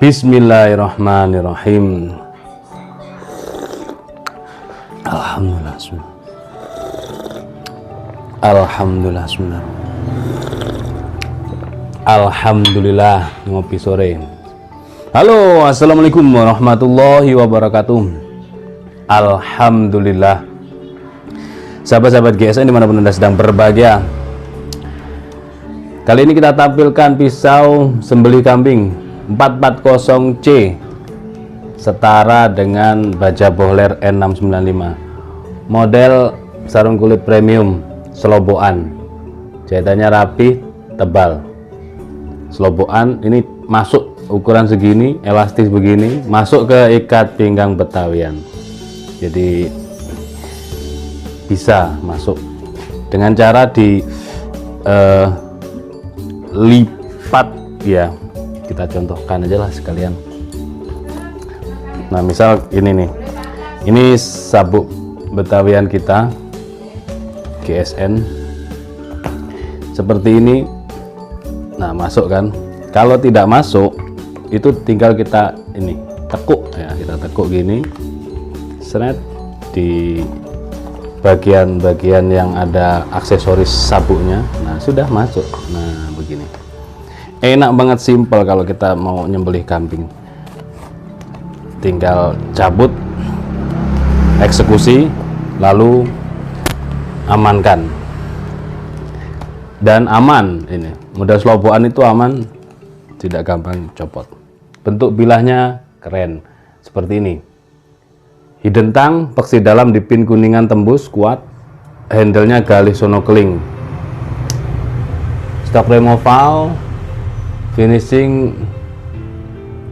Bismillahirrahmanirrahim. Alhamdulillah. Alhamdulillah. Alhamdulillah ngopi sore. Halo, assalamualaikum warahmatullahi wabarakatuh. Alhamdulillah. Sahabat-sahabat GSN dimanapun Anda sedang berbahagia. Kali ini kita tampilkan pisau sembelih kambing 440C setara dengan baja bohler N695, model sarung kulit premium selobokan, jahitannya rapi, tebal. Selobokan ini masuk ukuran segini, elastis begini, masuk ke ikat pinggang Betawian, jadi bisa masuk dengan cara di lipat ya. Kita contohkan aja lah sekalian. Nah, misal ini nih, ini sabuk Betawian kita GSN seperti ini. Nah, masuk kan? Kalau tidak masuk, itu tinggal kita ini tekuk ya, kita tekuk gini, seret di bagian-bagian yang ada aksesoris sabuknya. Nah, sudah masuk. Nah, begini. Enak banget, simple kalau kita mau nyembelih kambing. Tinggal cabut, eksekusi, lalu amankan. Dan aman ini. Model selobokan itu aman, tidak gampang copot. Bentuk bilahnya keren. Seperti ini. Hidden tang, peksi dalam di pin kuningan tembus, kuat. Handle-nya galih sonokeling. Stok removal, finishing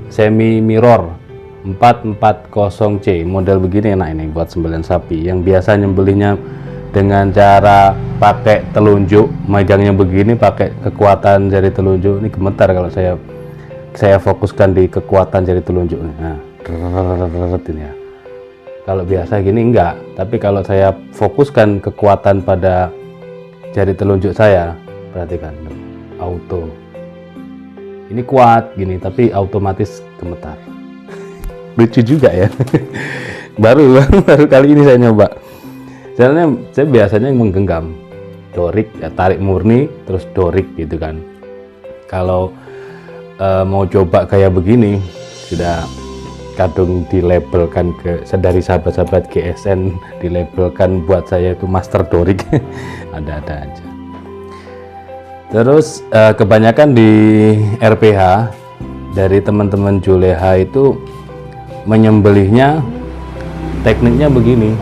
semi mirror 440C, model begini enak ini buat sembelihan sapi yang biasa nyembelihnya dengan cara pakai telunjuk, megangnya begini pakai kekuatan jari telunjuk. Ini gemetar kalau saya fokuskan di kekuatan jari telunjuk. Nah, ini ya. Kalau biasa gini enggak, tapi kalau saya fokuskan kekuatan pada jari telunjuk saya, perhatikan, auto. Ini kuat gini, tapi otomatis gemetar. Lucu juga ya. baru kali ini saya nyoba. Soalnya saya biasanya menggenggam, dorik ya, tarik murni terus dorik gitu kan. Kalau mau coba kayak begini, sudah kadung dilabelkan dari sahabat-sahabat GSN, dilabelkan buat saya itu master dorik. Ada-ada aja. Terus kebanyakan di RPH dari teman-teman Juleha itu menyembelihnya tekniknya begini.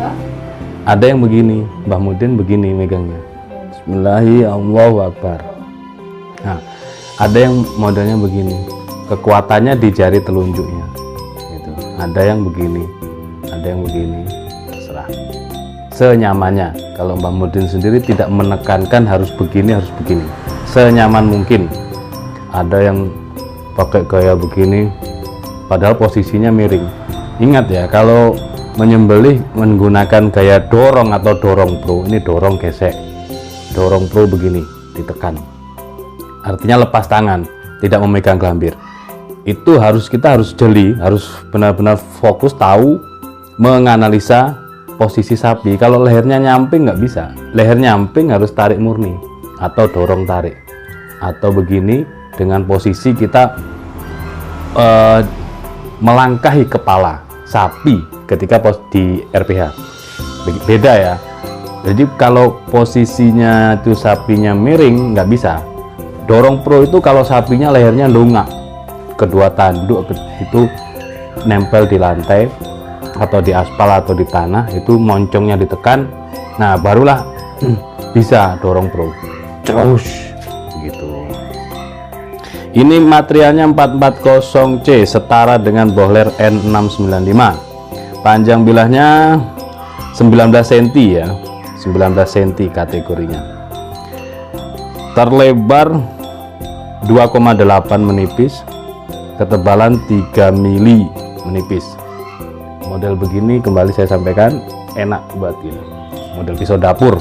Ada yang begini, Mbah Mudin begini megangnya. Bismillahirrahmanirrahim, Allahu Akbar. Nah, ada yang modelnya begini, kekuatannya di jari telunjuknya. Gitu. Ada yang begini, ada yang begini, terserah. Senyamannya. Kalau Mbah Mudin sendiri tidak menekankan harus begini, senyaman mungkin. Ada yang pakai gaya begini padahal posisinya miring. Ingat ya, kalau menyembelih menggunakan gaya dorong atau dorong pro, ini dorong gesek, dorong pro begini, ditekan, artinya lepas tangan, tidak memegang gelambir. Itu kita harus jeli, harus benar-benar fokus, tahu menganalisa posisi sapi. Kalau lehernya nyamping nggak bisa, leher nyamping harus tarik murni atau dorong tarik, atau begini dengan posisi kita melangkahi kepala sapi ketika di RPH. Beda ya. Jadi kalau posisinya itu sapinya miring nggak bisa. Dorong pro itu kalau sapinya lehernya dongak, kedua tanduk itu nempel di lantai atau di aspal atau di tanah, itu moncongnya ditekan, nah barulah bisa dorong pro. Terus gitu. Ini materialnya 440C, setara dengan bohler N695. Panjang bilahnya 19 cm ya, 19 cm kategorinya. Terlebar 2,8 menipis, ketebalan 3 mili menipis. Model begini kembali saya sampaikan enak buat ini. Model pisau dapur.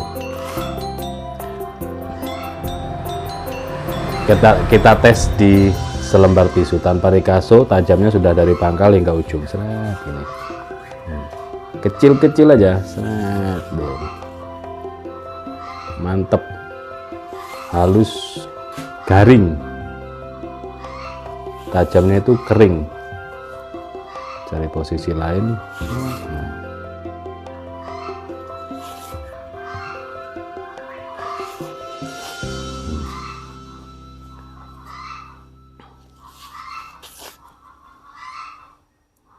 Kita tes di selembar tisu tanpa rikaso, tajamnya sudah dari pangkal hingga ujung. Seret ini. Kecil-kecil aja. Seret. Mantep. Halus, garing. Tajamnya itu kering. Cari posisi lain.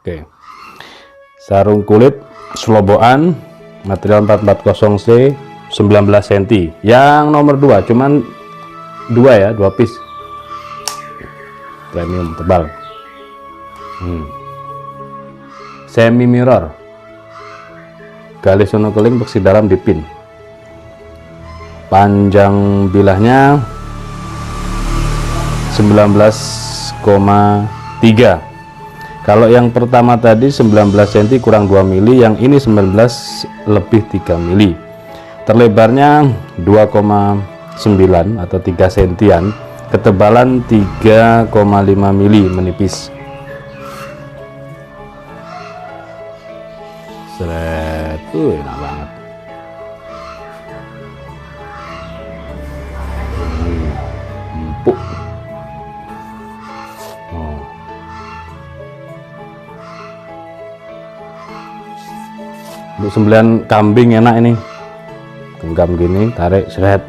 Oke, sarung kulit Sloboan, material 440C, 19 cm. Yang nomor 2, cuman 2 ya, 2 piece. Premium tebal. Semi mirror. Galis sonokeling bersih dalam dipin. Panjang bilahnya 19,3. Kalau yang pertama tadi 19 cm kurang 2 mili, yang ini 19 lebih 3 mili. Terlebarnya 2,9 atau 3 sentian, ketebalan 3,5 mili menipis. Seret, enak banget. Empuk. Untuk sembelihan kambing enak ini, genggam gini, tarik, seret,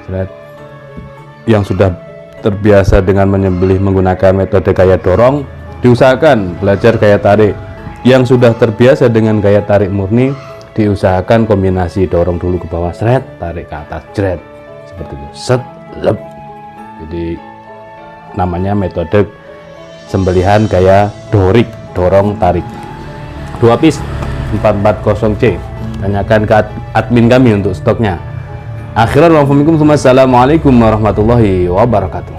seret. Yang sudah terbiasa dengan menyembelih menggunakan metode gaya dorong, diusahakan belajar gaya tarik. Yang sudah terbiasa dengan gaya tarik murni, diusahakan kombinasi dorong dulu ke bawah, seret, tarik ke atas, seret, seperti itu, set, lep. Jadi namanya metode sembelihan gaya dorik, dorong tarik. 2 piece 440C. Tanyakan ke admin kami untuk stoknya. Akhiran, wassalamualaikum warahmatullahi wabarakatuh.